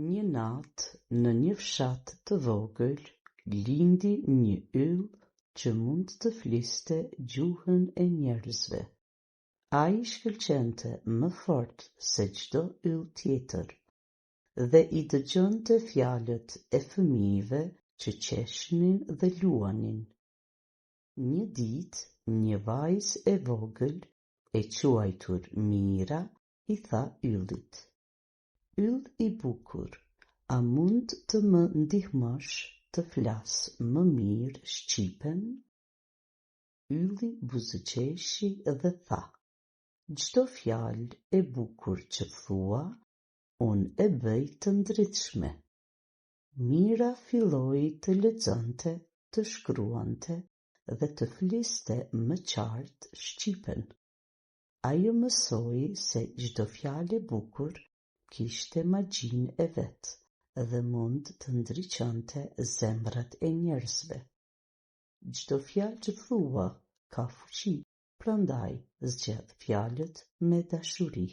Një natë në një fshat të vogël, lindi një yll që mund të fliste gjuhën e njerëzve. Ai shkëlqente më fort se çdo yll tjetër dhe i dëgjonte fjalët e fëmijëve që qeshnin dhe luanin. Një ditë, një vajzë e vogël, e quajtur Mira, i tha yllit: "Yll i bukur, a mund të më ndihmosh të flas më mirë shqipen?" Ylli buzëqeshi dhe tha: "Çdo fjalë e bukur që thua, unë e bëj të ndryshme." Mira filloi të lexonte, të shkruante dhe të fliste më qartë shqipen. Ajo mësoi se çdo fjalë e bukur kishte magjinë e vet dhe mund të ndriçonte zemrat e njerëzve. Çdo fjalë që thua ka fuqi, prandaj zgjedh fjalët me dashuri.